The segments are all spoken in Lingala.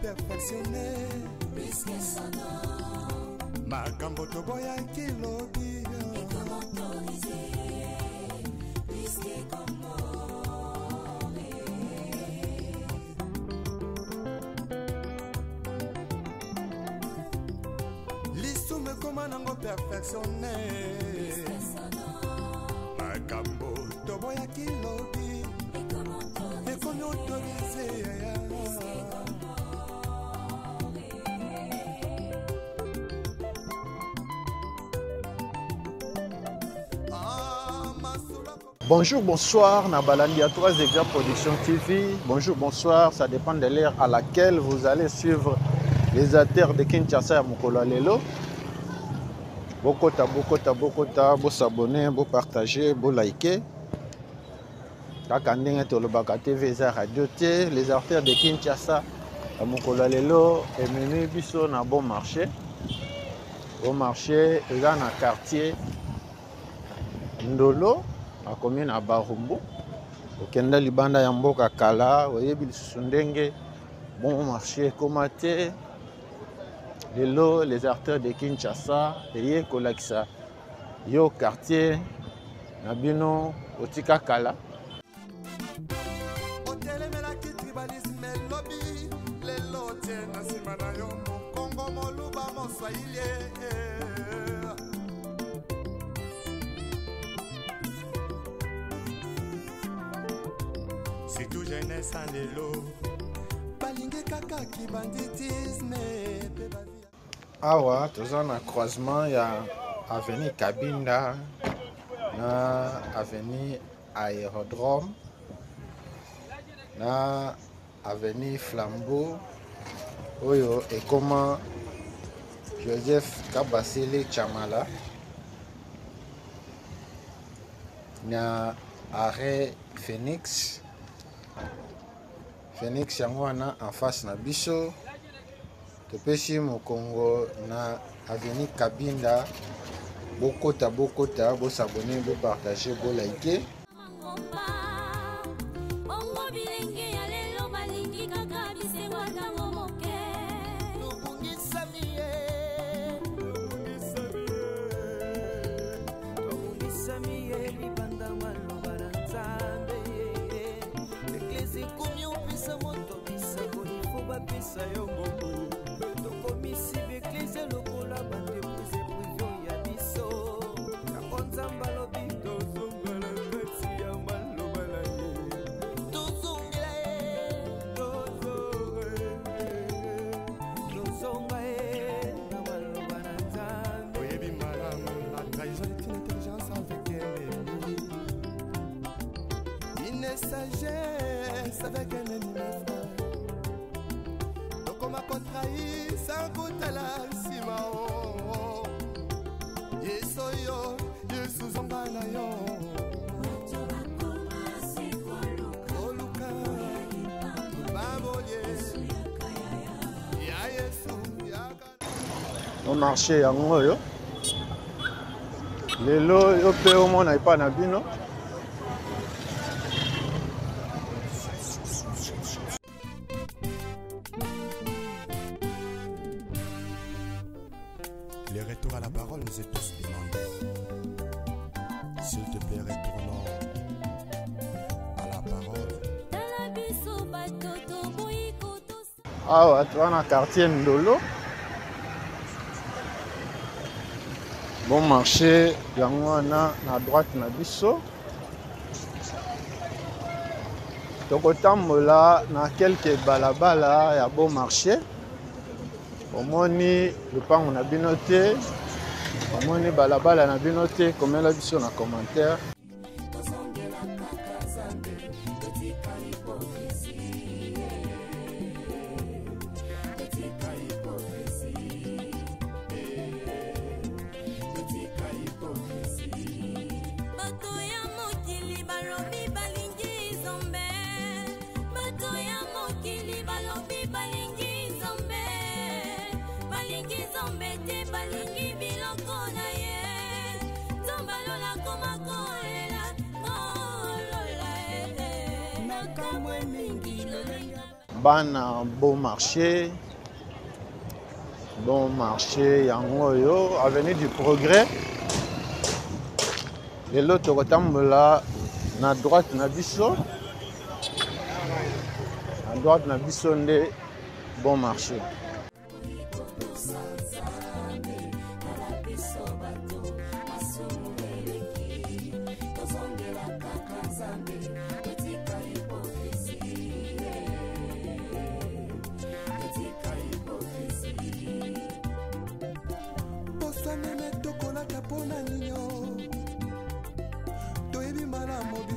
perfectionné puisque son nom makambo toboya kilobi et comment autoriser puisque comment l'issue me comment nango perfectionné puisque son nom makambo toboya kilobi et comment autoriser Bonjour, bonsoir, Nabalandi à 3 Exerts Production TV. Bonjour, bonsoir, ça dépend de l'heure à laquelle vous allez suivre les artères de Kinshasa et Mokolo Lelo. Bokota, vous s'abonner, vous partager, vous liker. Takandeng Tolobaka TV, Radio T, les artères de Kinshasa et Mokolo Lelo est mené biso na bon marché. Bon marché, il y a un quartier Ndolo. A commune à Barumbu, au Kenda Libanda Yamboka Kala, au Yebil Sundenge, bon marché Komate, les artères de Kinshasa, et Kolakisa, yo quartier, Nabino, Otika Kala. C'est tout jeunesse en l'élo. Balingue kaka qui banditisme. Awa, tous en un croisement, il y a avenue Kabinda, na avenue Aérodrome, na avenue Flambeau, oyo et comment Joseph Kabasele Chamala, na arrêt Phoenix. Phoenix Yangwana en face na biso. Topesi Mokongo na avenue Kabinda. Bokota, vous s'abonner, vous partager, vous liker. Sagesse avec un ennemi donc on m'a contrahi sans goût à la simao yesoyo yesuzonganayo oluka babolie ya yesu ya Au marché yango yo lelo yo pe au monde pas na bino. Les retours à la parole nous est tous demandés. S'il te plaît, retournons à la parole. Ah, tu vas dans le quartier Ndolo. Bon marché, Yangwana, à droite, na biso. Tokotambola, na quelques balabala, il y a bon marché. Au moni, le pan on a bien noté. Au moni, balabala on a bien noté. Comment la vision en commentaire. Bana Bon Marché. Bon Marché, Yangoyo, Avenue du Progrès. Et l'autre côté, là, à droite, na biso. À droite, na biso, de Bon Marché.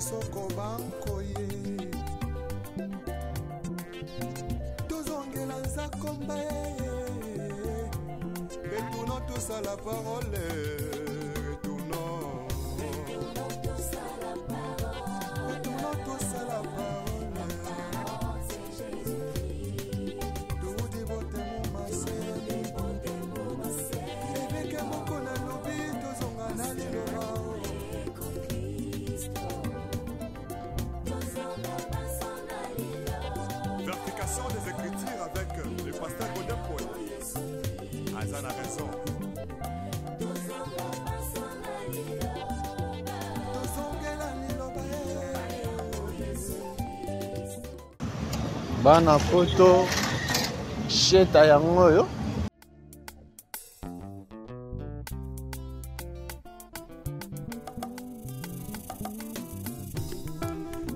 Soko banko ye tozongela nzakomba retournons tous à la parole retournons tous à la parole tout dévote mon massé eveke moko na lobi tozonga na liloba des écritures avec le pasteur Godin Poé. Azan a raison. Bana photo sheta yango yo.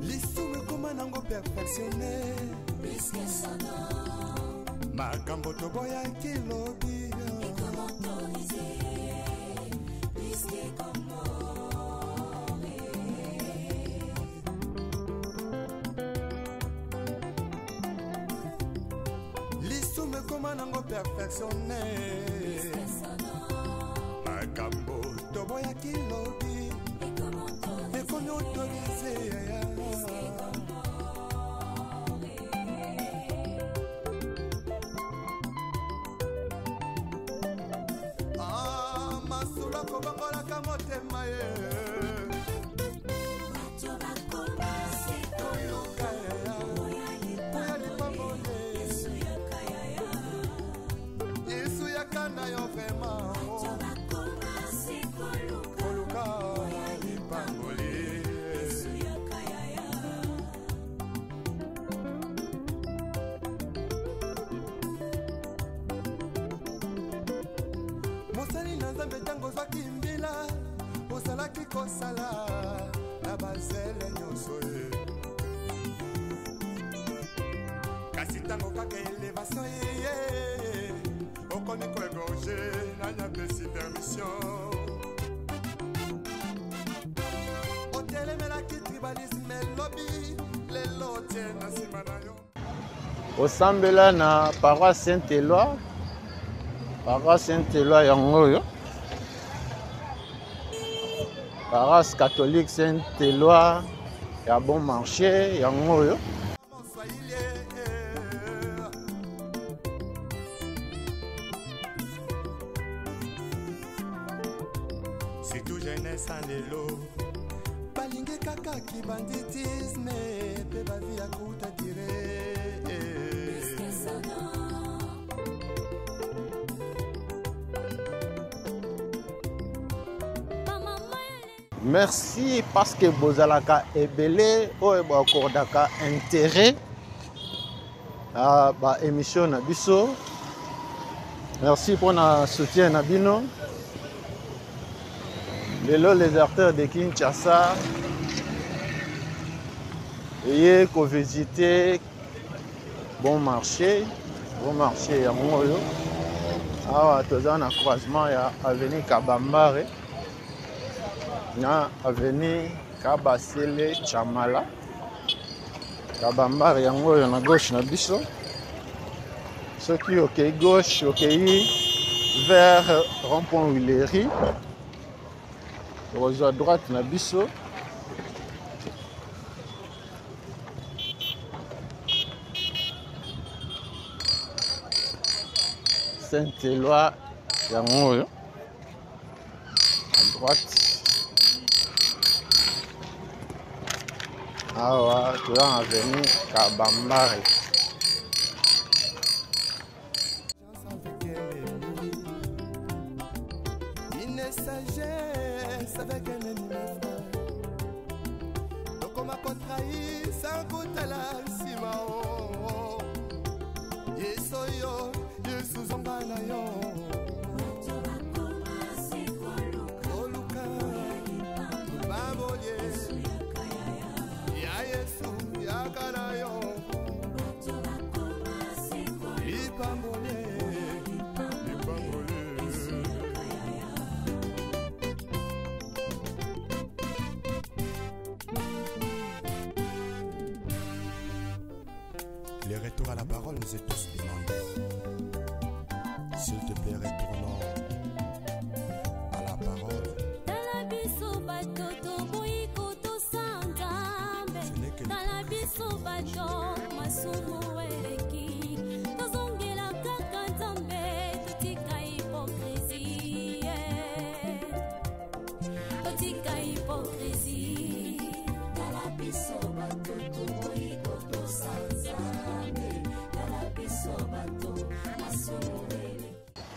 L'issue comment nango perfectionné. Makambo toboya kilobi l'isume koma nango perfectionné makambo toboya kilobi ekomi autorisé mosali na nzambe ntango ozwaki mbila ozalaki kosala na bazele nyonso ye kasi ntango kaka elevation ye okomi koegorge nani apesi permission otelemelaki tribalisme elobi lelo tie na nsima na yo osambela na paroisse Saint-Éloi. Paroisse Saint-Éloi yangoyo. Paroisse catholique Saint-Éloi ya Bon Marché yangoyo. C'est tout jeunesse en lelo. Balinge kaka ki banditisme pe bavi ya kuta tire. Merci parce que bozalaka ebele oyo bakordaka intérêt à ba émission na biso. Merci pour na soutien na bino. Les acteurs de Kinshasa ayez ko visiter Bon Marché ya moyo. Awa toza na croisement ya avenue Kabambare na avenue Kabasele Chamala. Kabambare yango yo na gauche na biso. Ceux qui ok gauche ok vers rond-point Willery. Rosa à droite na biso. Saint-Éloi yango yo. À droite. Awa tu as avenue Kabambare. les sagesses avec un ennemi. Donc on m'a contrahi sans goûter la simao. Yesoyo, Yesu zombana yo. Oluka, baboye. Ya Yesu, ya kana yo. Ipambole. Les retours à la parole nous est tous demandés. S'il te plaît, retournons à la parole. Ce n'est que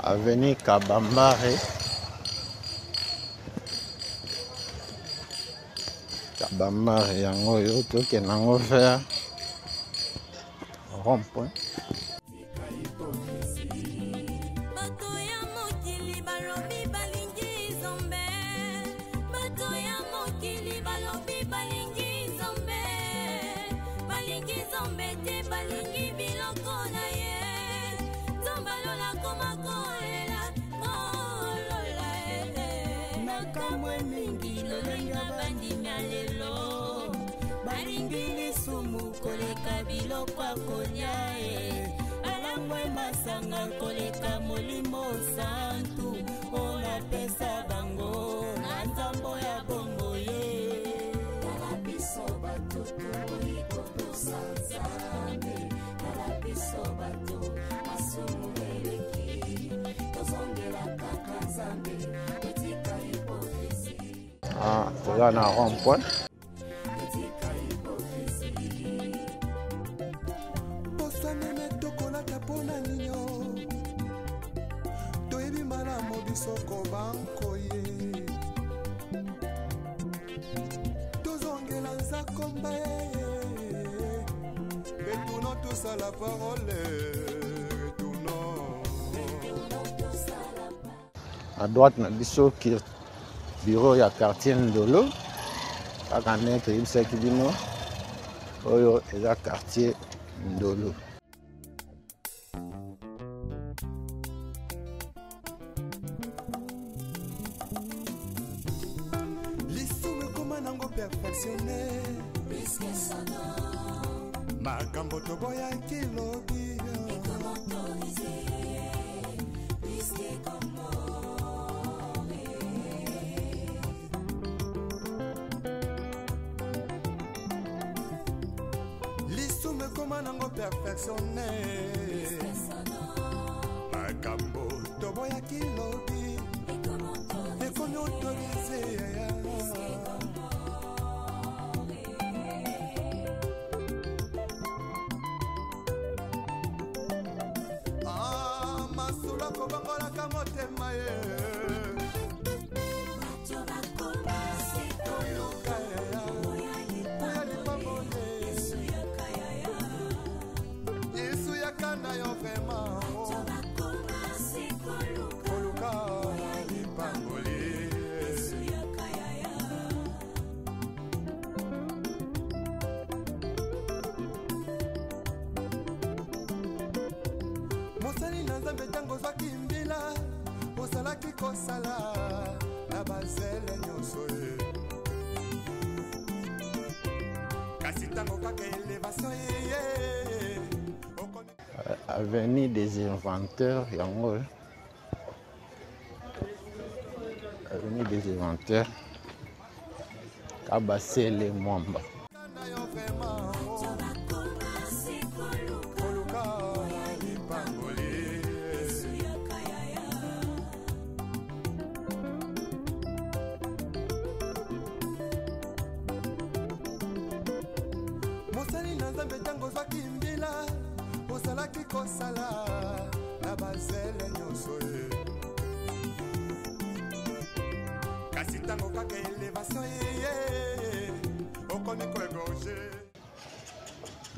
Avenue Kabambare. Kabambare yango yo toke nango faire rond-point. Baringini sumu koleka biloko akolia alangwe masanga koleka molimo santu ona pesa bango na nzambo ya bongo ye kala biso bato iko sanzame kala biso bato masumu eleki tozongela kaka nzambe etika hipokrizi. Toza na rond-point. Soko banko ye tozongela nzakomba retournons tous à la parole. Retournons à droite na biso bureau ya quartier Ndolo kaka net ibisaki bino oyo eza quartier Ndolo. Perfectionné makambo toboya kilobi lisume koma nango perfectionné makambo toboya kilobi ekomi autorisé. Mosali na nzambe tango zwaki mbila osalaki kosala na bazele nyonso ye kasi tango kaka elevation ye Avenue des Inventeurs yango Avenue des Inventeurs Kabasele Mwamba. Mosali na nzambe tango zwaki mbila osalaki kosala na bazele nyonso ye kasi ntango kaka elevation yeye okomi koegorge.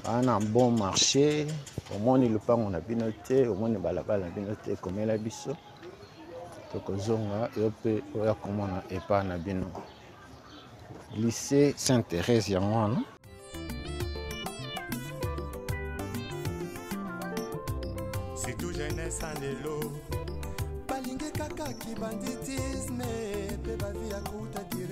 Un bon marché, au moins le pain on a bien noté, au moins le balabala on a bien noté comme la biso. Tokozonga yope oya komona epa na bino. Lycée Sainte-Thérèse yango. C'est tout jeunesse en élo. Balingue kaka ki banditisme, pe ba vie à kuta dire.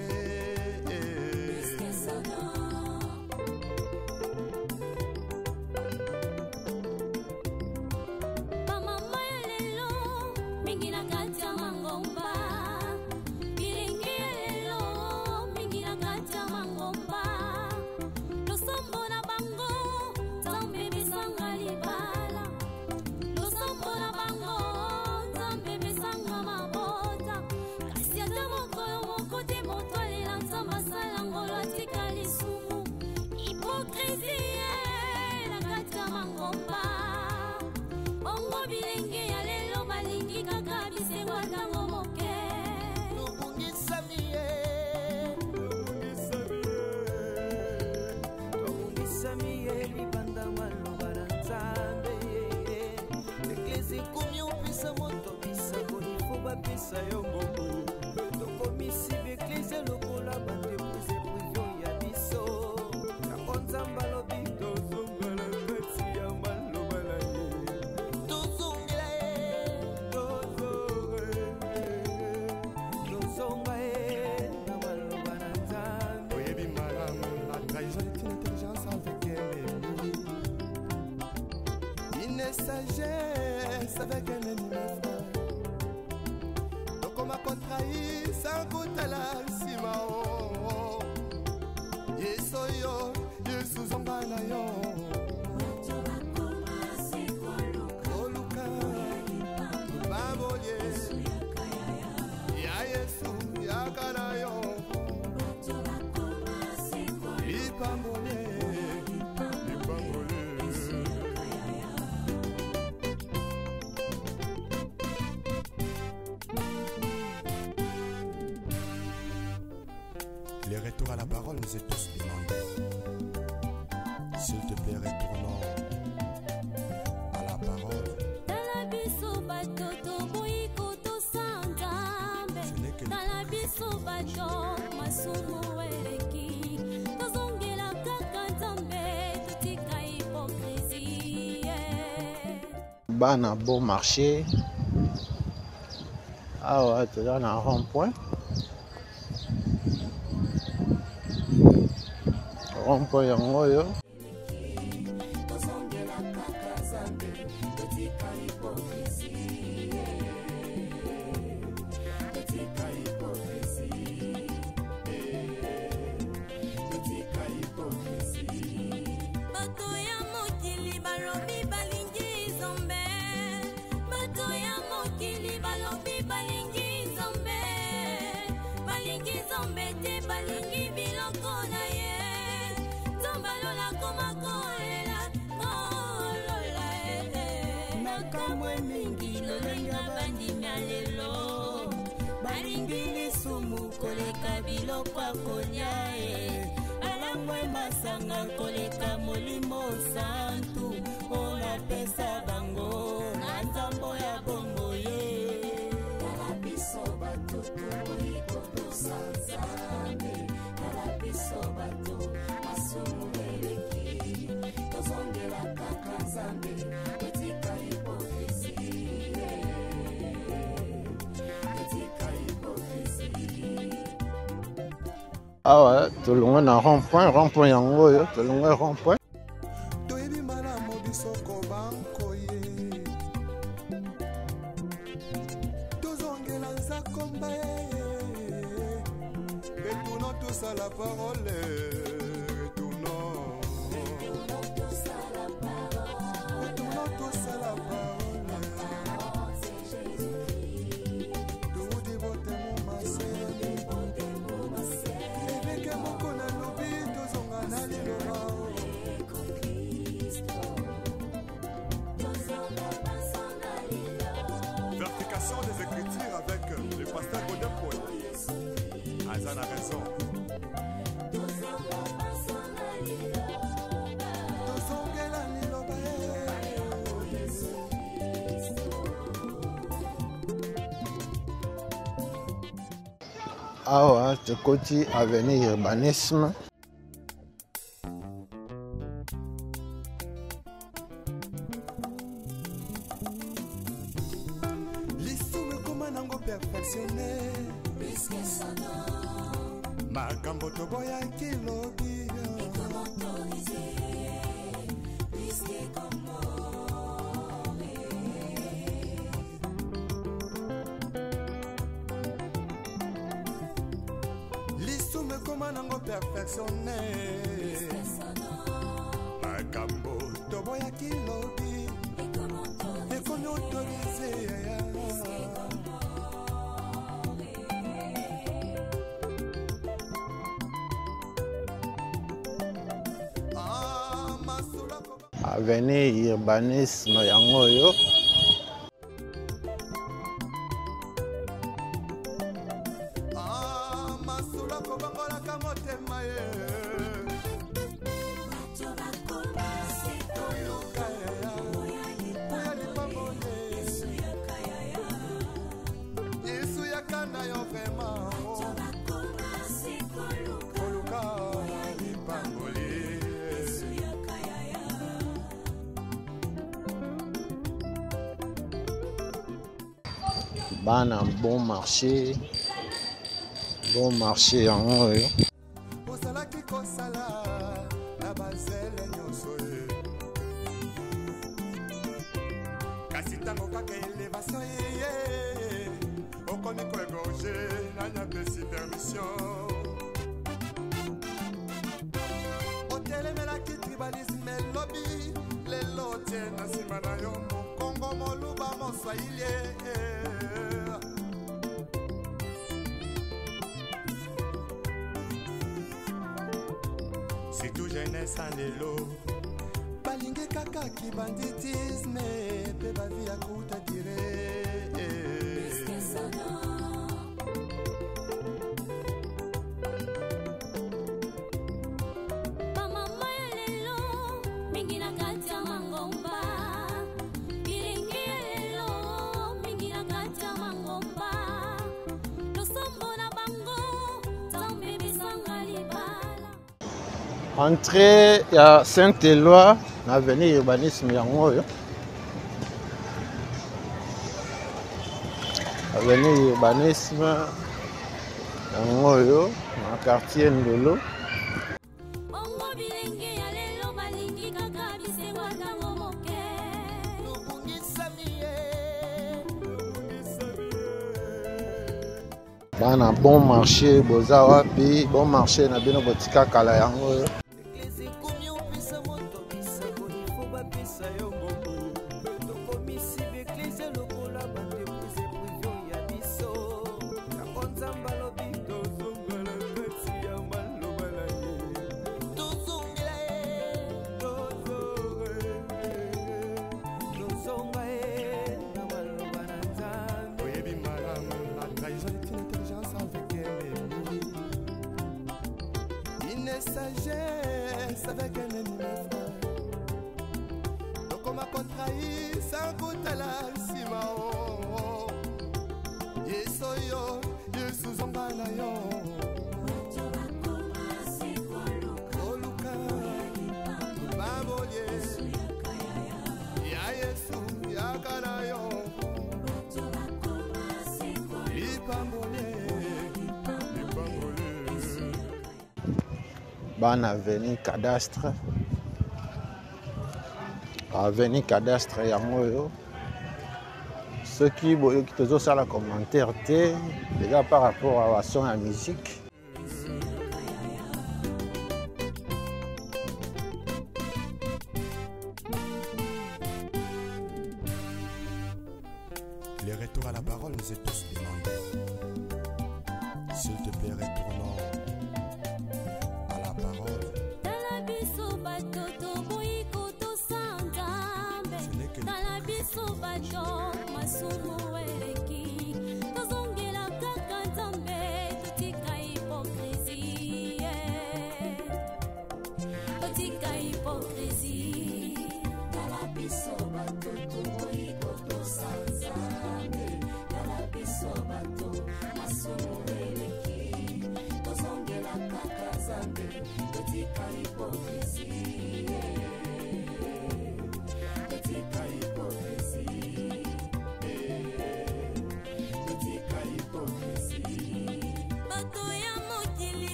Sagesse avec un ennemi frère. Donc on m'a contrahi sans goûter la simao. Yesoyo, Yesu zombana yo. Oluka, baboye. Ya Yesu, ya kanayo. Lipambole. Les retours à la parole nous est tous demandés. S'il te plaît, retournons à la parole. Bana bon marché. Ah ouais, tu es dans un rond-point. Rond-point yango yo. Baringili sumu koleka biloko akonya alangwe masanga koleka molimo santu ona pesa bango na nzambo ya bongo ye kalabiso bato toiko tosanzane kalabiso bato masumu eleki tozongela kaka nzambe etika hipokrisie. Ah ouais, tout le monde a rond-point yango yo, tout le monde a rond-point. Toyebi mala mobiso ko banko ye. Tozongela nzakomba ye. Retournons tous à la parole. Retournons tous à la parole. Retournons tous à la parole. Des Écritures avec le pasteur Godin Poel. awa tokoti avenue urbanisme. Makambo toboya kilobi L'histoire comment nango perfectionné Makambo toboya kilobi et comme autorisé Avenue urbanisme yango yo. Bana bon marché yango yo. Osalaki kosala na bazele nyonso ye kasi ntango kaka elevation ye okomi koegorge nanya pesi permission otelemelaki tribalisme elobi lelo tie na nsima na yo mokongo moluba moswahili c'est tout jeunesse en élo balingi kaka ki banditisme pe bavi ya kuta dire Mama lelo mingi na kati ya mangomba ilingi lelo mingi na kati ya mangomba losombo na bango tambe bisanga libala. Entrée ya Saint-Éloi na avenue urbanisme yango yo. Avenue urbanisme yango yo na quartier Ndolo. Bongo bilenge ya lelo balingi kaka bisewa nango moke Bana bon marché boza wapi bon marché na bino botika kala yango yo. Sagesse avec un ennemi donc on m'a contrahi sans goûter la simao yesoyo yesuzonga na yo oluka babolie ya yesu yakana yo Bana avenue cadastre yango yo. Ceux qui boyoki tozosala commentaire te déjà par rapport à la son ya musique. Les retours à la parole nous est tous demandés. S'il te plaît, retournons à la parole.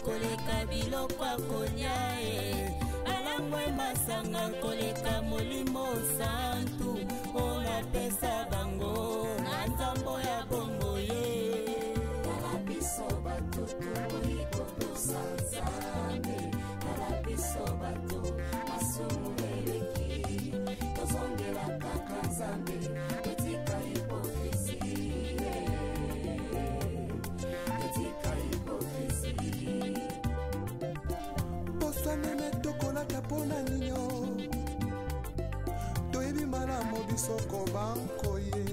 koleka biloko akolia alangwe masanga koleka molimo santu ona pesa bango na nzambo ya bongo ye kalabiso bato ikoto sanzame kalabiso bato masumu eleki tozongela kaka nzambe etika hipokrisi Meme tokolaka pona ninyo toyebi malamu bisoko banko ye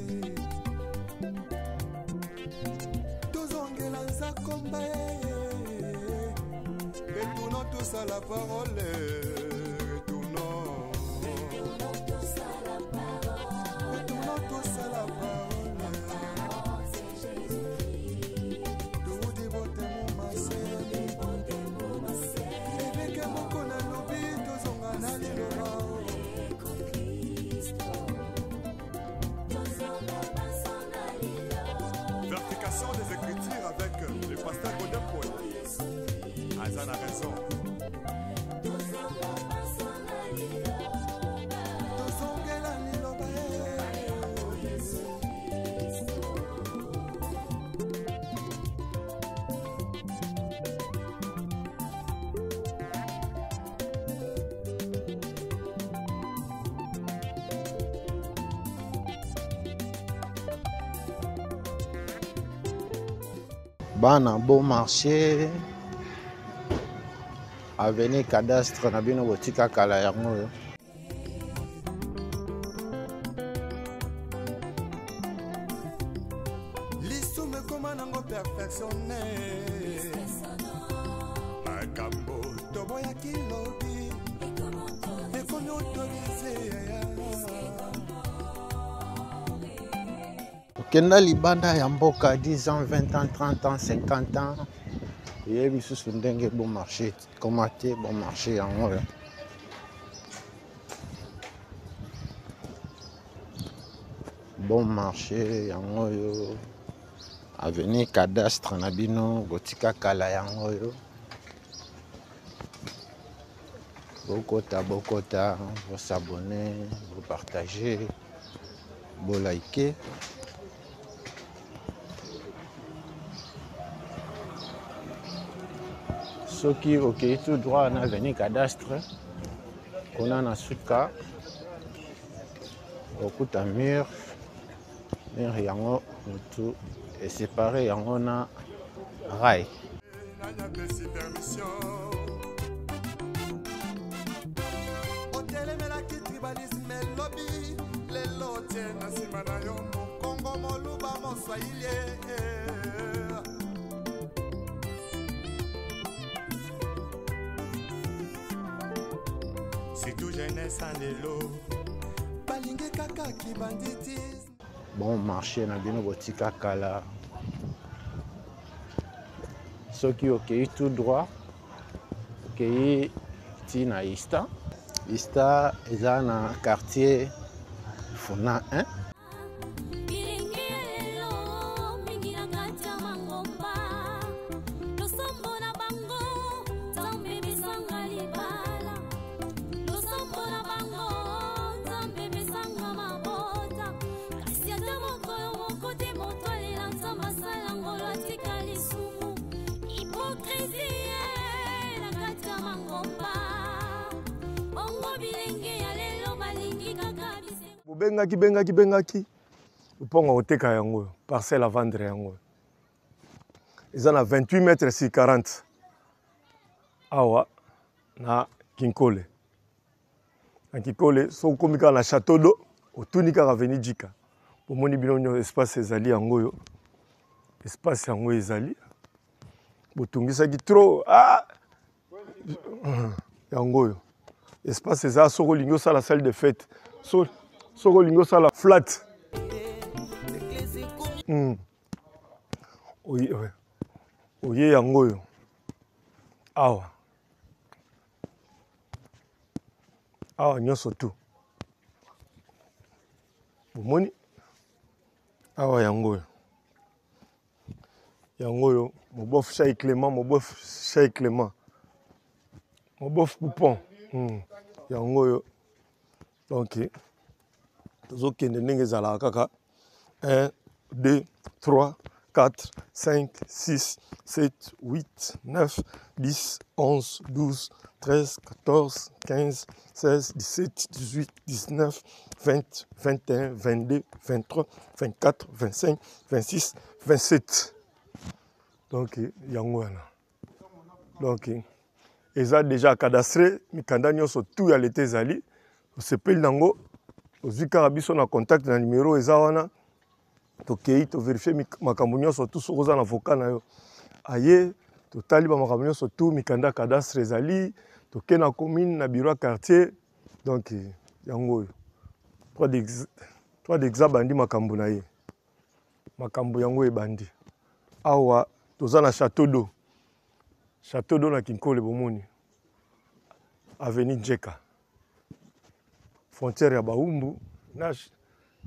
tozongela nzakomba ye retournons tous à la parole retournons tous à la parole des Écritures avec le pasteur Godin Paul. Azan a raison. Bana bon marché avenue cadastre na bino botika kala yango liso me koma nango perfectionné makambo toboya kilobi ekomi autorisé kenda libanda ya mboka 10 ans 20 ans 30 ans 50 ans yebi susu ndenge bon marché komate bon marché yango bon marché yango yo avenue cadastre na bino botika kala yango yo bokota vous s'abonner vous partager vous liker. Ceux qui ont tout droit à avenue cadastre, on a un suka, beaucoup de mur, et séparé, on a rail. Bon marché na bino botika kala. Ceux qui ont tout droit, qui tina Ista. Ista est dans un quartier Funa 1. bengaki uponga oteka yango parcelle à vendre yango ils en a 28 mètres sur 40 awa na Kinkole so komika na château d'eau otunika avenue Djika bomoni bino nyonso espace ezali yango oyo espace yango ezali botungisaki trop yango oyo espace eza soko olingi osala salle de fête soko olingi osala flat oye yango oyo awa nyonso tu bomoni awa yango oyo mobof Chai Clément mobof Poupon yango oyo donc tozokende ndenge ezalaka kaka 1 2 3 4 5 6 7 8 9 10 11 12 13 14 15 16 17 18 19 20 21 22 23 24 25 26 27 donc yango wana donc eza déjà cadastré mikanda nyonso tout ya leta ezali osepeli nango ozwi kaka biso na contact na numéro eza wana tokei toverifie makambo nyonso tu soki oza na avocat na yo aye totali bamakambo nyonso tu mikanda cadastre ezali toke na commune na bureau ya quartier donc yango oyo 3 d'exa bandi makambo na ye makambo yango ebandi awa toza na château d'eau na Kinkole bomoni avenue Njeka frontière ya Baumbu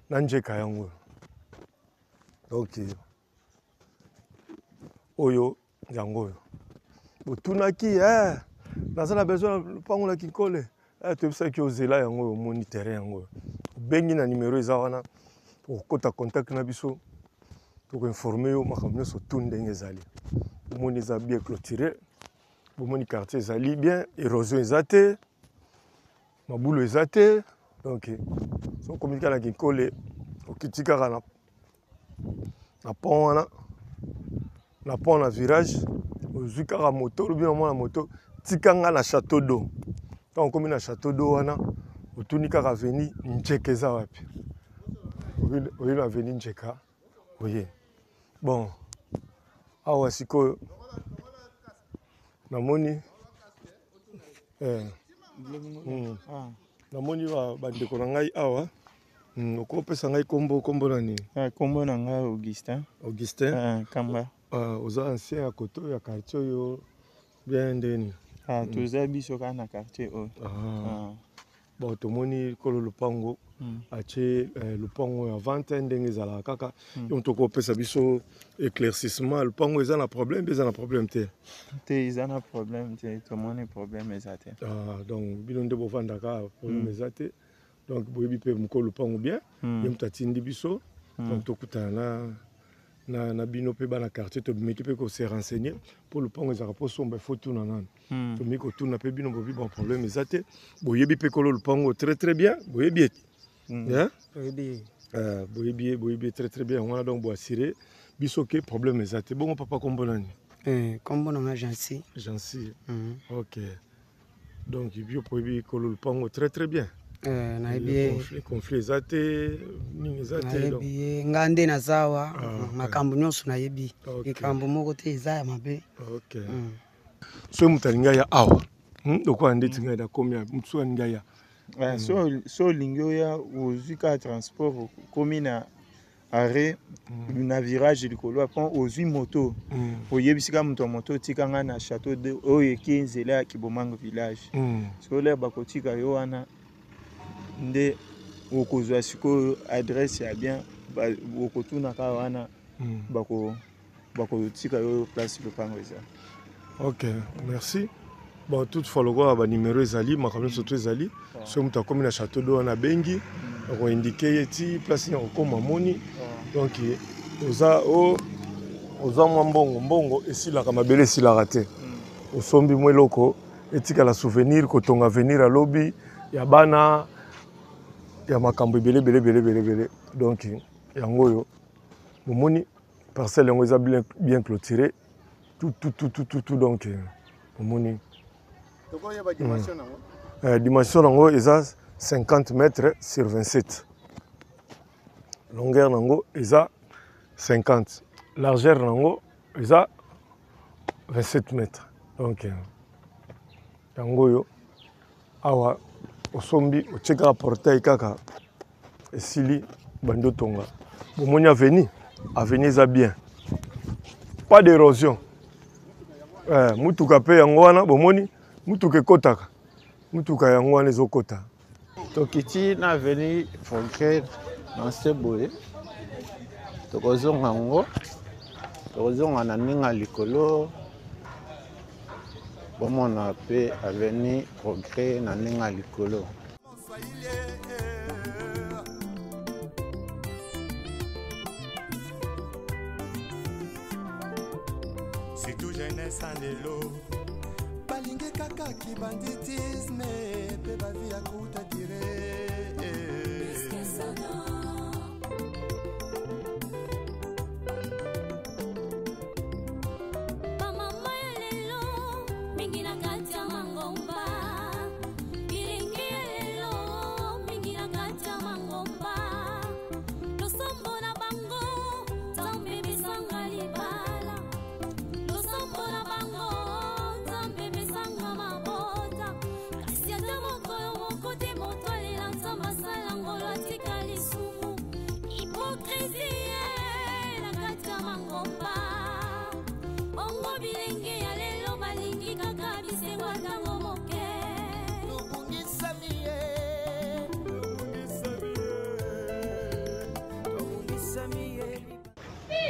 na Njeka yango donc oyo yango oyo botunaki naza na besoin na lupango na Kinkole toyebisaki ozela yango oyo omoni terrain yango oyo obengi na numéro eza wana okota contact na biso tokoinforme yo makambo nyonso tu ndenge ezali omoni eza bien clôturé bomoni quartier ezali bien érosion eza te mabulu eza te donc so communiquer na Kinkole okiti kaka na pont wana na pont na virage ozwi kaka moto olobi na mwana moto tikanga na château d'eau ntango okomi na château d'eau wana otuni kaka avenue Njeka eza wapi oye na avenue Njeka oye bon awa sikoyo namoni namoni bandeko na ngai awa okopesa ngai kombo nani kombo na ngai Augustin Kamba oza ancien ya koto ya quartier oyo bien ndeni toza biso kaka na quartier oyo bon tomoni kolo lupango atie lupango ya vente ndenge ezalaka kaka yo tokopesa biso éclaircissement lupango eza na problème eza na problème te eza na problème te tomoni problème eza te donc bino nde bovandaka problème eza te donc boyebi mpe mokolo lupango bien ye moto atindi biso donc tokutana na bino mpe bana quartier tobimeki mpe kose renseigner mpo lupango ezalaka mpo somba ifo tuna nani tomiki kotuna mpe bino bobi bon problème eza te boyebi mpe kolo lupango très très bien boyebi ete boyebi très bien yango wana donc boassire biso ke problème eza te bongo papa kombo nani kombo nanga Jansi ok donc bio boyebi kolo lupango très très bien conflit eza te nini eza te nayebi nga nde naza awa makambo nyonso nayebi likambo moko te eza ya mabe soki moto alingi aya awa lokola ndeti ngai nakomi motu alingi aya so olingi oya ozwi kaka transport okomi na arrêt na virage likolo apon ozwi moto oyebisika moto ya moto otikanga na château de oyo eki nzela ya Kibomango village so olela bakotika yo wana nde okozwa sikoyo adresse ya bien okotuna wana bakotika yo place lupango eza ok merci bon toutefois lokola banuméro ezali makambo nyonso to ezali soki moto akomi na château d'eau wana abengi akoindike ye ti place nini akokoma moni donc oza mwa mbongo esilaka mabele esilaka te osombi mwa eloko etikala souvenir kotonga avenir alobi ya bana ya makambo ebele donc yango oyo bomoni parcelle yango eza bien clôturé tout donc bomoni dimension nango eza 50 mètres sur 27 longueur nango eza 50, largeur nango eza 27 mètres. Donc yango yo awa osombi ocheka portail kaka esili bando tonga. Bomoni avenue eza bien. Pas d'érosion. Mutuka pe yango wana bomoni mutuka ekotaka. Mutuka yango wana ezokota. Tokiti na avenue Progrès dans ce boye. Tokozonga ngo. Tokozonga na ninga likolo. Bomona pe avenue Progrès na ninga likolo. C'est tout jeunesse en élo. Balingue kaka qui banditisme. Pe ba vie à kuta dire.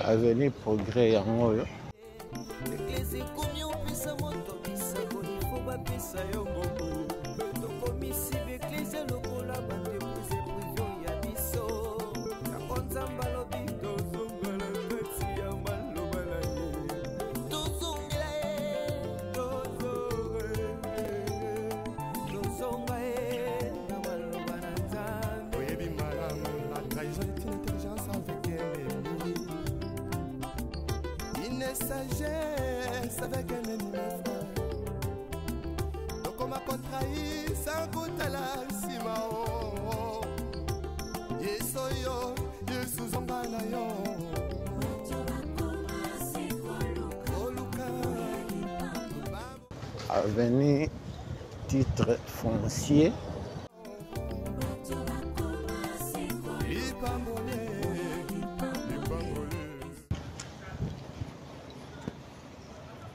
Avenue Progrès yango yo. Sagesse avec un ennemi frère. Donc on m'a contrahi sans goût à la simao. Yesoyo, Yesuzonganayo. Avenue titre foncier.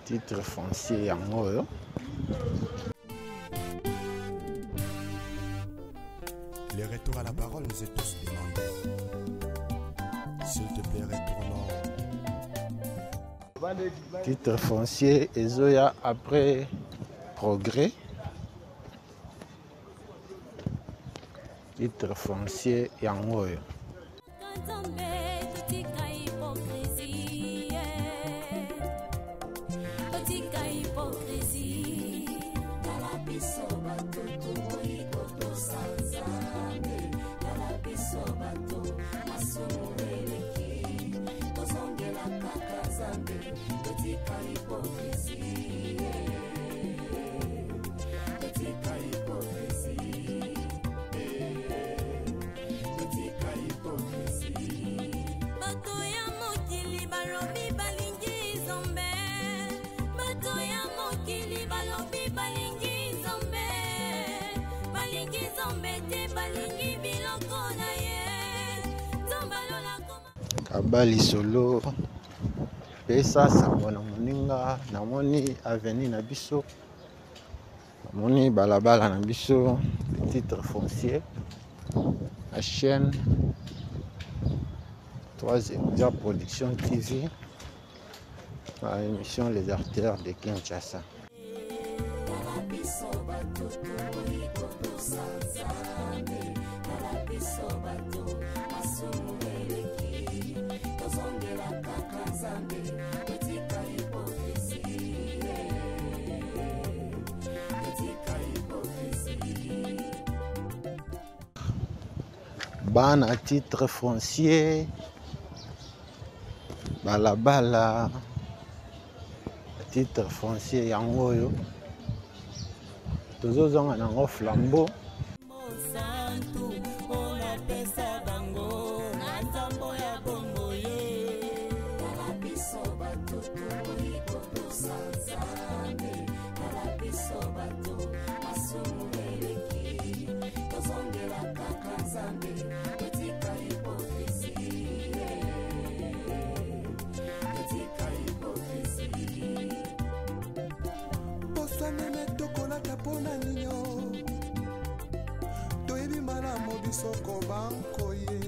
Titre foncier yango yo. Les retours à la parole nous est tous demandés. S'il te plaît, retournons. Titre foncier ezoya après Progrès. Titre foncier yango yo. Kabali solo pesa sango na moninga namoni avenue na biso namoni balabala na biso titre foncier la chaîne 3e production TV la émission Les Artères de Kinshasa. Bana titre foncier balabala titre foncier yango yo tozozonga nango flambeau. Posameme tokolata pona ninyo toyebi malamu bisoko bankoye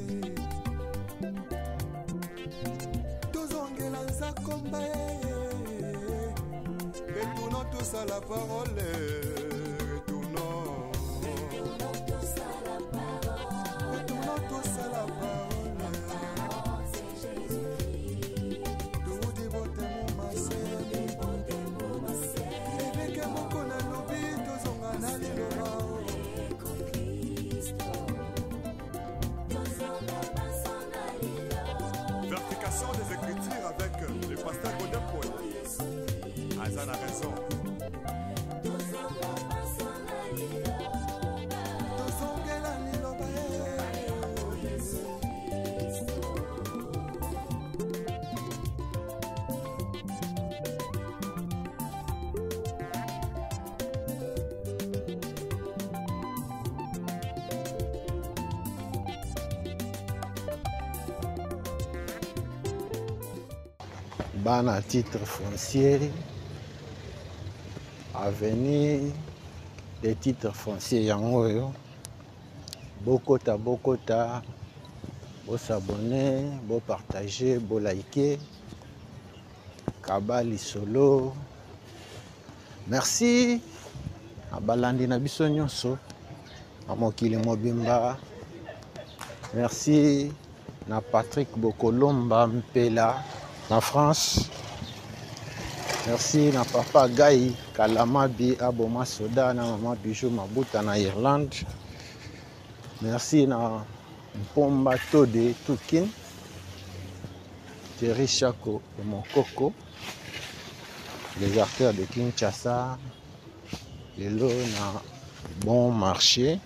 tozongela nzakomba retournons tous à la parole retournons tous à la parole tout dévote mon massé eveke moko na lobi tozonga na liloba Verification des Écritures avec le pasteur Godin Paul. Azan a raison. Bana titre foncier, avenir des titres fonciers yangoyo. Bokota, bo s'abonner, bo partager, bo liker. Kabali solo. Merci. Abalandi na biso nyonso. Amokili mobimba. Merci na Patrick Bokolomba Mpela. Na France, merci na papa Gai Kalamabi Aboma Soda na maman Bijou Mabuta na Irlande. Merci na Mpomba Tode Tukin, Thierry Chako et mon coco, les acteurs de Kinshasa, Lelo na Bon Marché.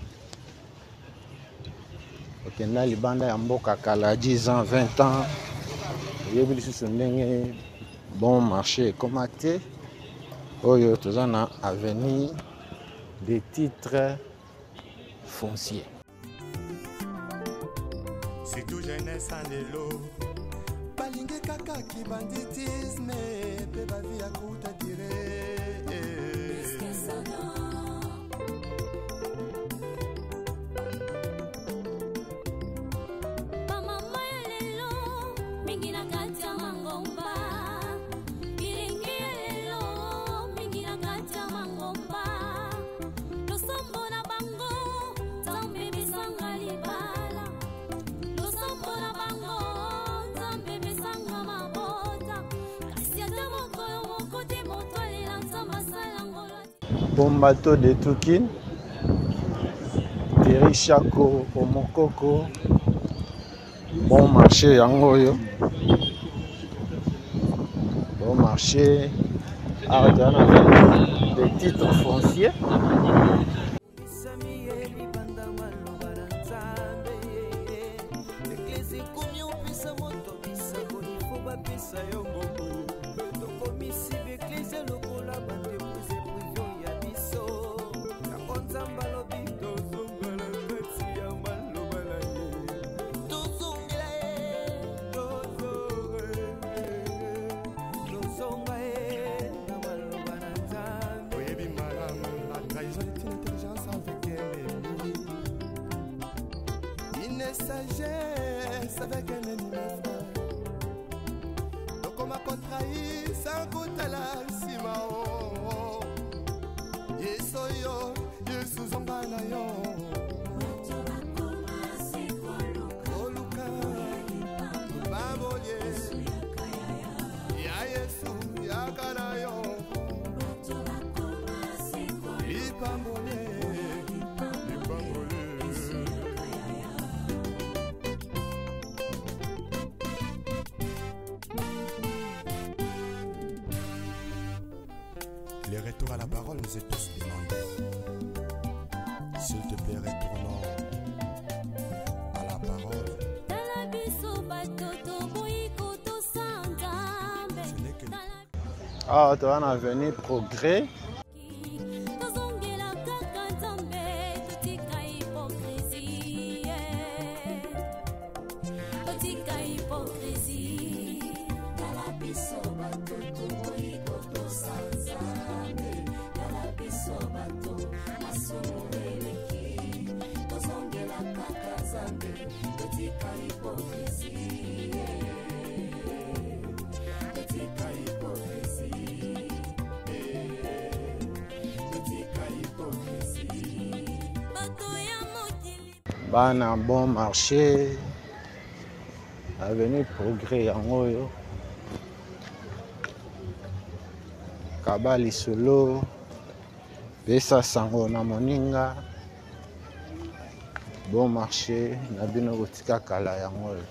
Okenda libanda ya mboka kala 10 ans, 20 ans. Bon Marché commenté. Oyo tozana avenir des titres fonciers. C'est tout jeunesse en élo. Balingue kaka ki banditisme. Pe bavi ya kuta dire. Bon bateau de Tukin, Thierry Chako, Omokoko, Bon Marché Yangoyo, Bon Marché, Ardana, des titres fonciers. Sagesse avec un ennemi frère. Donc on m'a contrahi sans goûter la simao. Yesoyo, Yesuzongana yo. Oluka, Baboye, Ya Yesu, Yakana yo. Ipambole. Les retours à la parole nous est tous demandés. S'il te plaît, retournons à la parole. Ah, tu vas en venir progrès. Bana bon marché avenue Progrès yango yo Kabali solo pesa sango na moninga bon marché na bino kotika kala yango yo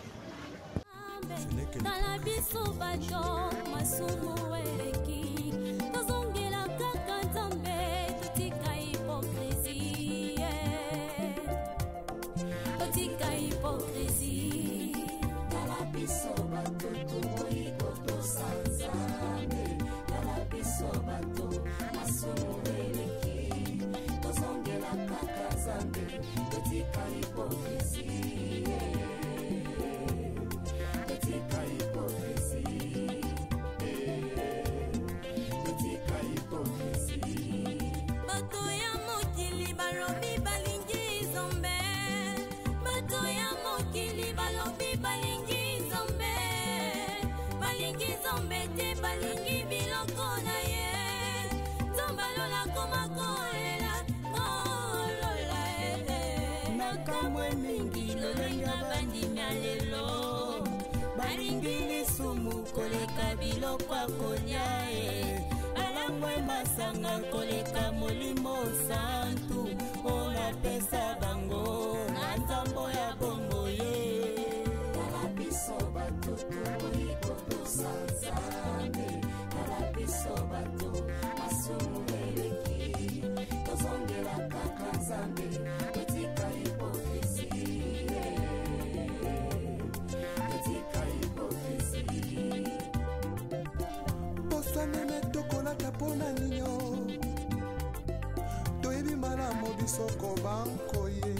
Soko banko ye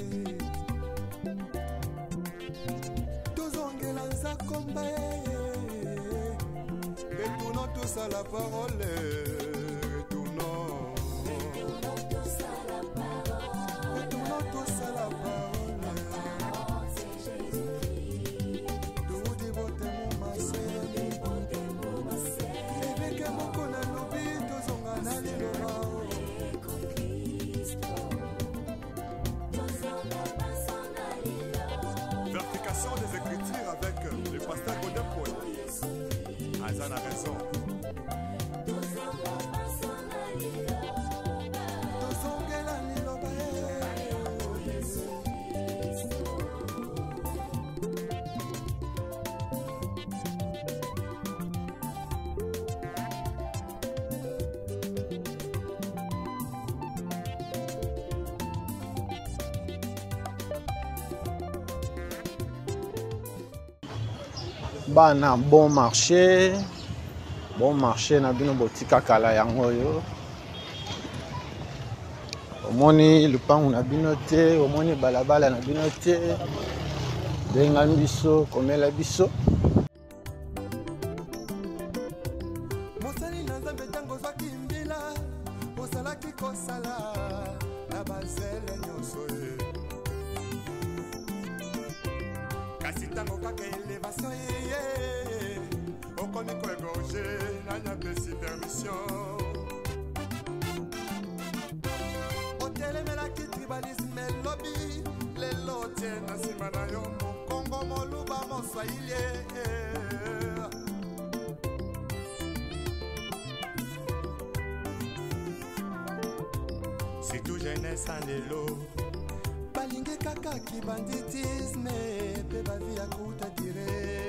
tozongela nzakomba retournons tous à la parole retournons tous à la parole c'est Jésus-Christ tout dévoté mon massé évêque moko na lobi tozonga na liloba des écritures avec le pasteur Godin Paul. Azan a raison. Bana bon marché na bino botika kala yango yo omoni lupangu na bino te omoni balabala na bino te benga biso komela biso mosali na nzambe ntango ozwaki mbila ozalaki kosala na bazele nyonso ye kasi ntango kaka elevation ye okomi koegorge nanya pesi permission otelemelaki tribalisme elobi lelo tie na nsima na yo mokongo moluba moswahili surtout jeunesse andelo balingi kaka kibanditisme pe bavi ya kuta dire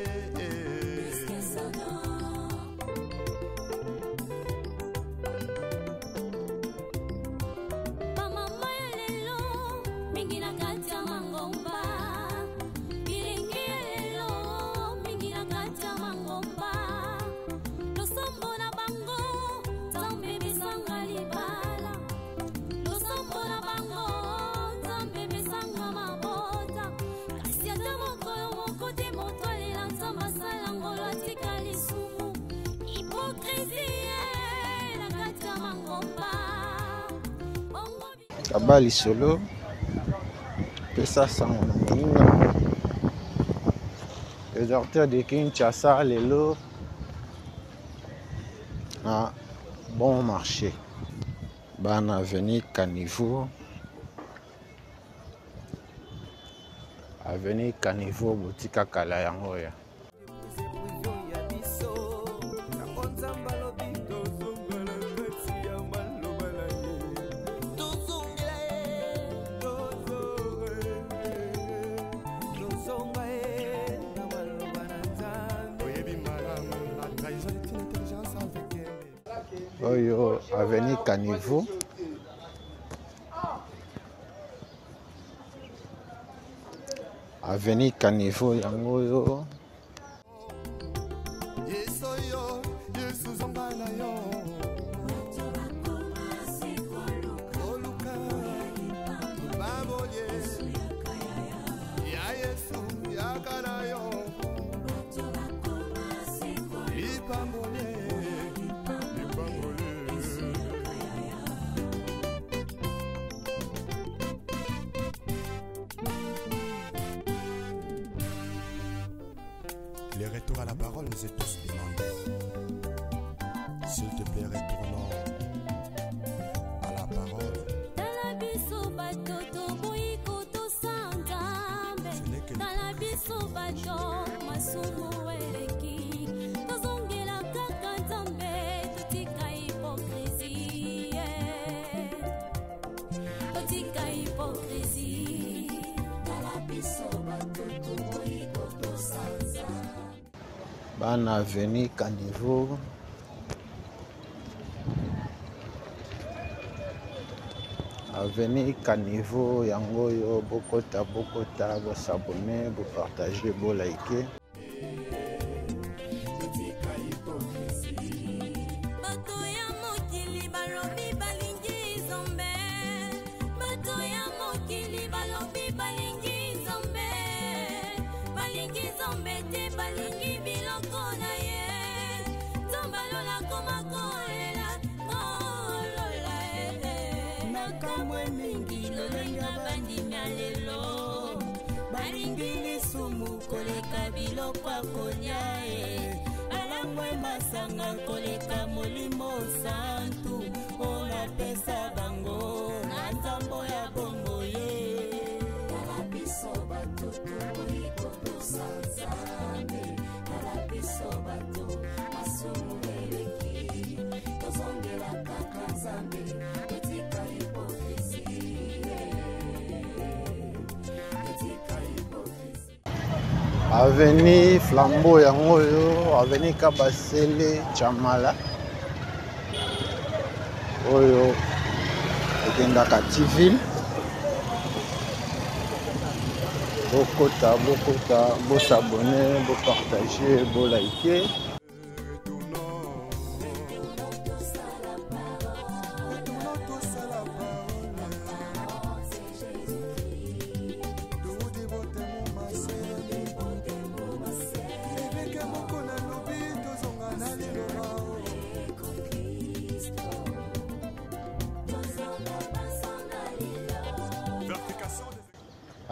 Sabali solo pesa sango na moninga les artères de Kinshasa lelo na bon marché bana avenue Caniveau botika kala yango ya oyo avenue Caniveau yango yo Les retours à la parole nous est tous demandés. S'il te plaît, retournons à la parole. bana avenue Caniveau yango yo bokota bosabone bopartage bolike koleka biloko akolia alangwe masanga koleka molimo santu ona pesa bango na nzambo ya bongo ye kala biso bato tokoliko tosanzambe kala biso bato masumu eleki tozongela kaka nzambe etika avenue Flambeau yango yo avenue Kabasele Chamala oyo ekendaka Tiville bokota bosabone bopartage bolike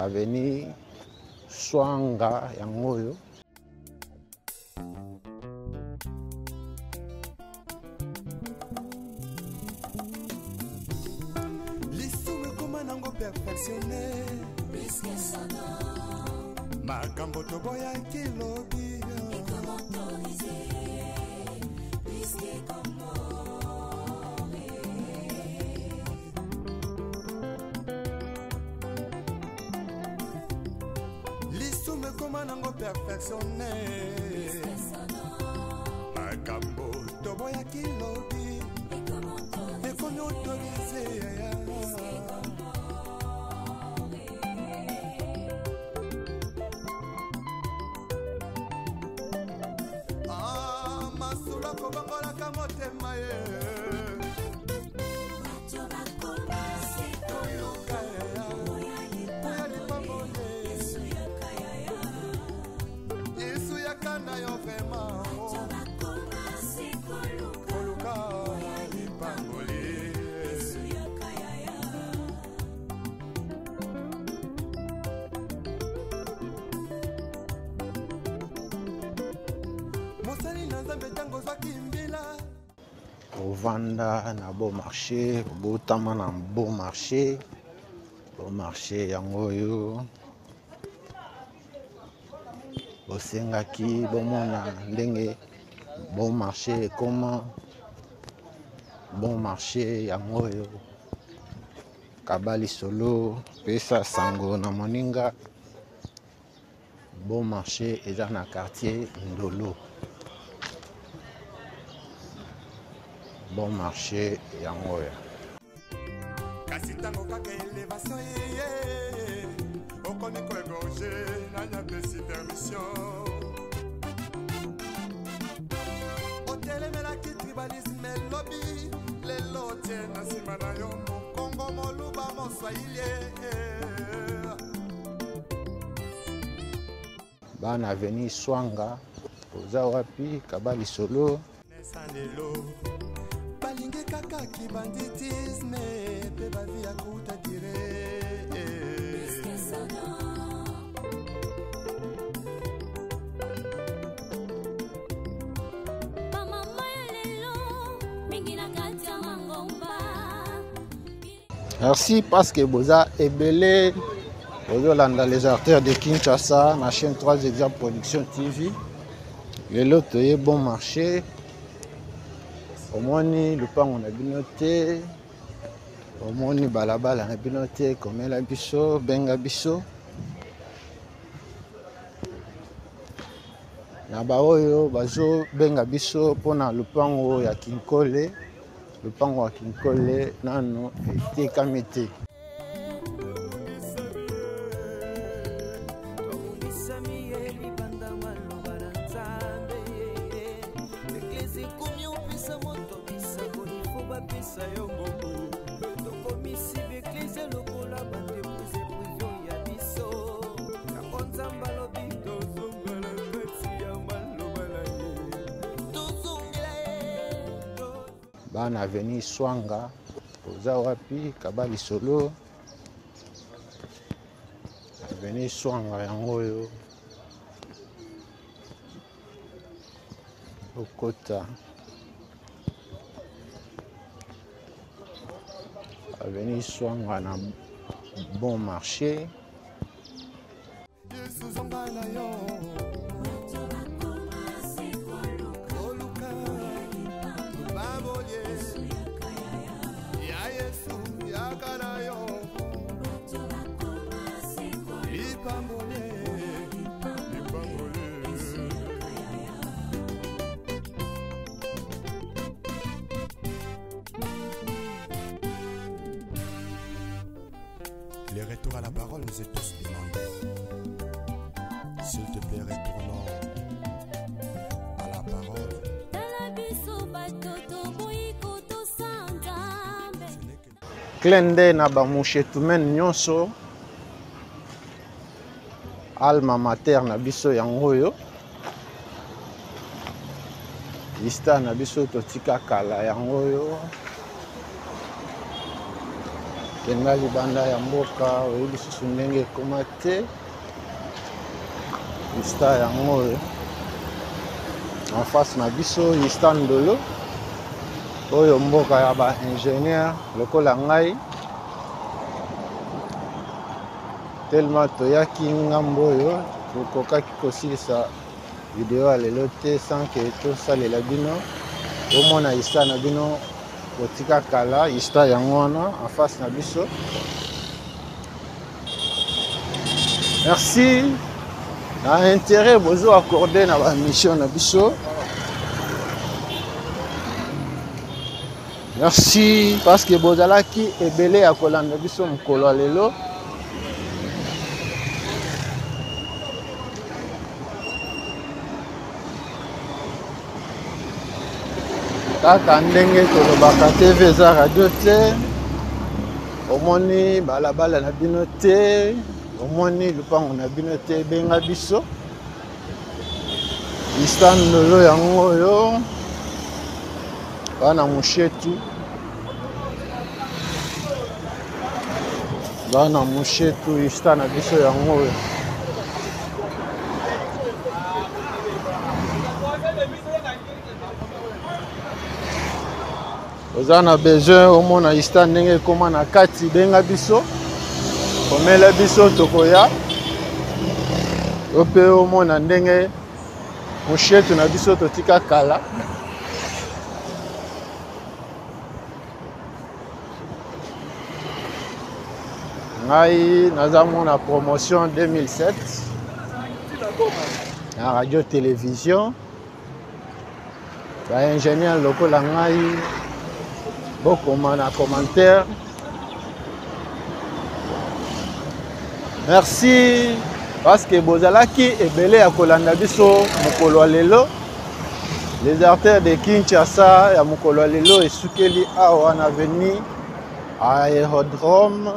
avenue Swanga yango yo lisume koma nango perfectionné makambo toboya kilobi lisume koma nango perfectionné makambo toboya kilobi ekomi autorisé masula kobangolaka motema ye na yo vraiment koluka lipangoli Ovanda na bon marché, botama na bon marché. Bon marché yango yo. Bosengaki bomona ndenge bon marché comment bon marché yango yo. Kabali solo pesa sango na moninga. Bon marché eza na quartier Ndolo. Bon marché yango ya. Kasi tango kaka élévation ye okoni ko égorger nanya pesi permission otelemelaki tribalisme lobby lelo tie na nsima na yo mokongo moluba moswahili bana veni swanga oza wapi kabali solo nesanelo balingi kaka kibanditisme pe bavi ya kuta dire merci parce que boza ebele ozolanda les artères de Kinshasa na chaîne 3 exemples production TV lelo toye bon marché omoni lupango na bino te omoni balabala na bino te komela biso benga biso na baoyo bazo benga biso mpona lupango ya Kinkole lupango ya Kinkole nano etekami te. Bana veni swanga oza wapi kabali solo veni swanga yango yo okota veni swanga na bon marché Le retour à la parole nous est tous demandé. S'il te plaît, retournons à la parole. Klende na bamushetumen nyonso alma mater na biso yango yo lista na biso totika kala yango yo kenga libanda ya mboka oyebi susu ndenge ekoma te lista yango yo en face na biso lista Ndolo oyo mboka ya ba ingénieur lokola ngai tellement toyaki ngambo oyo tokokaki kosilisa video ya lelo te sans que tosalela bino omona lista na bino kotika kala lista yango wana en face na biso. Merci na intérêt bozo accordé na ba mission na biso. Merci parce que bozalaki ebele ya kolanda biso mokolo lelo. Kaka ndenge tolobaka TV eza radio te omoni balabala na bino te omoni lupango na bino te benga biso lista Ndolo yango oyo bana mushetu lista na biso yango oyo oza na besoin omona ista ndenge ekoma na kati benga biso komela biso tokoya ope omona ndenge moshetu na biso totika kala ngai naza mona promotion 2007 na radio télévision baingénieur lokola ngai bokoma na commentaire. Merci parce que bozalaki ebele ya kolanda biso mokolo lelo. Les artères de Kinshasa ya mokolo lelo esukeli awa na avenue Aérodrome.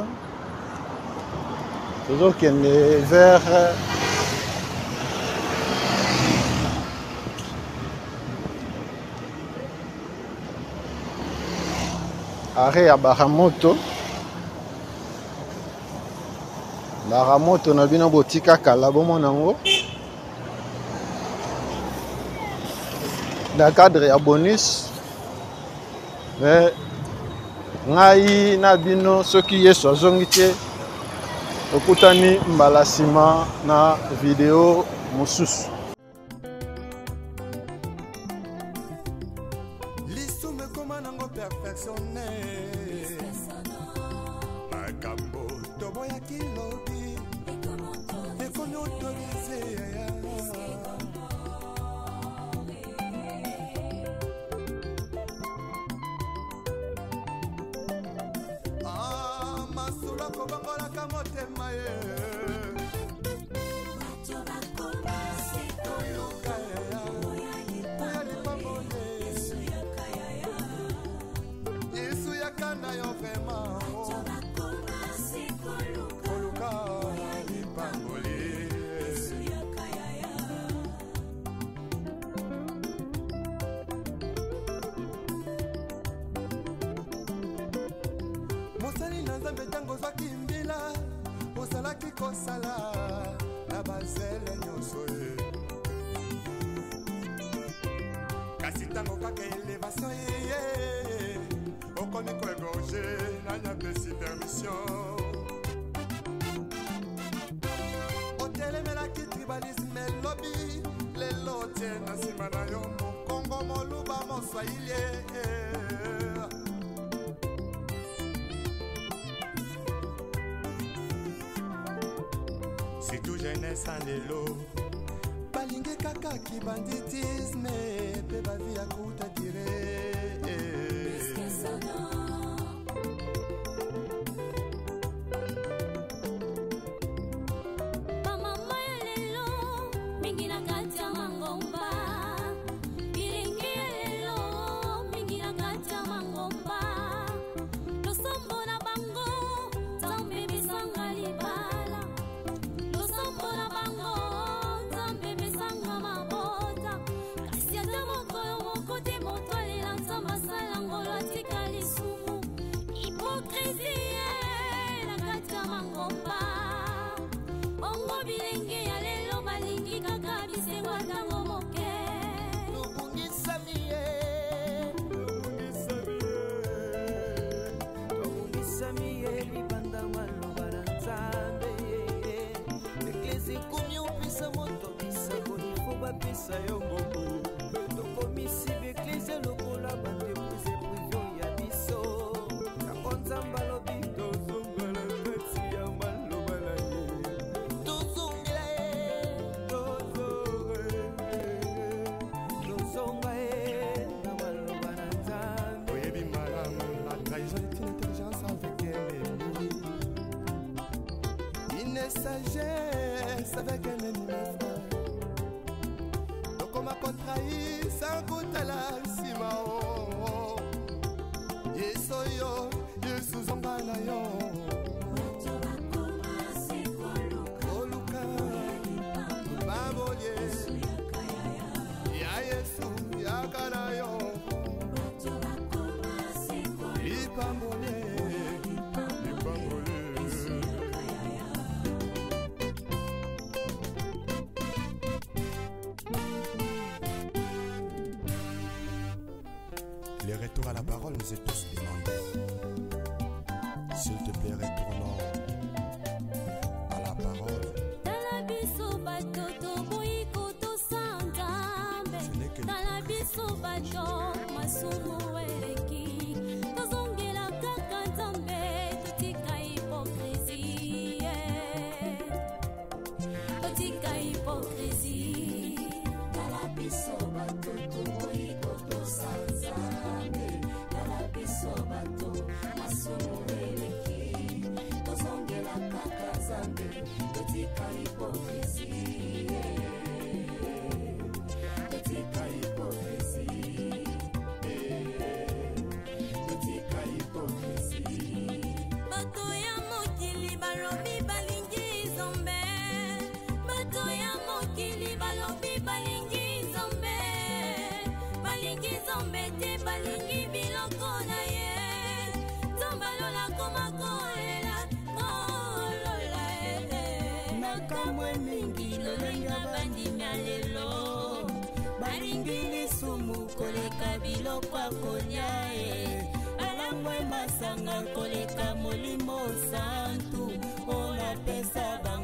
Tozokende vers arrêt ya Baramoto. Baramoto na bino botika kala bomona ngo. Dans le cadre ya bonus. Mais ngai na bino soki yeso azongi te okutani mbala sima na video mosusu. Mosali na nzambe tango zwaki mbila osalaki kosala na bazele nyonso ye kasi tango kaka elevation ye okomi koegorge nanya pesi permission otelemelaki tribalisme lobi lelo tie na nsima na yo mokongo moluba moswahili si tout jeunesse en lelo balingi kaka kibanditisme pe bavi ya kuta dire bamama ya lelo mingi na kati ya mangomba bilingi ya lelo mingi na kati ya mangomba losombo na bango nzambe bisanga libala losombo na bango nzambe bisanga mabota kasi ata mokolo moko te moto alela nzambe asala ngolo atika lisumu hipokrisie na kati ya mangomba bongo bilenge ya lelo balingi kaka bisengo ntango moke lubungisami ye tobungisami ye libanda maloba na nzambe eklesi ekomi opesa moto bisango ifo bapesa yo mbongo tokomisi beklesi lokola bandepuse privio ya biso yango nzambe alobi tozongala kati ya maloba na ye tozongela ye tozonga ye na maloba na nzambe oyebi malamu la trahison est une intelligence avec un ennemi une sagesse avec un ennemi frère tokoma kotrahi sans kotala nsima o yesu yo yesu zonga na yo koluka babolie ya yesu yaka na yo lipambole lipambole le retour à la parole est tous demandés. S'il te plaît, retournons à la parole. Talabiso batoto boiko to santambe. Talabiso bato masumu eleki. Tozongela kaka nzambe tutika hypocrisie. Tutika hypocrisie. Talabiso batoto boiko to santambe. Talabiso bato masumu eleki. Tozongela kaka nzambe tutika hypocrisie. Tutika hypocrisie. Tutika hypocrisie. Bato ya mokili balobi balingi nzambe. Bato ya mokili balobi balingi nzambe. Balingi nzambe te balingi biloko na ye. Nzambe alola koma kolela kolola nakamwe mingi lolenga bandimya lelo. Balingi lisumu koleka biloko akolia balangwe masanga koleka molimo sa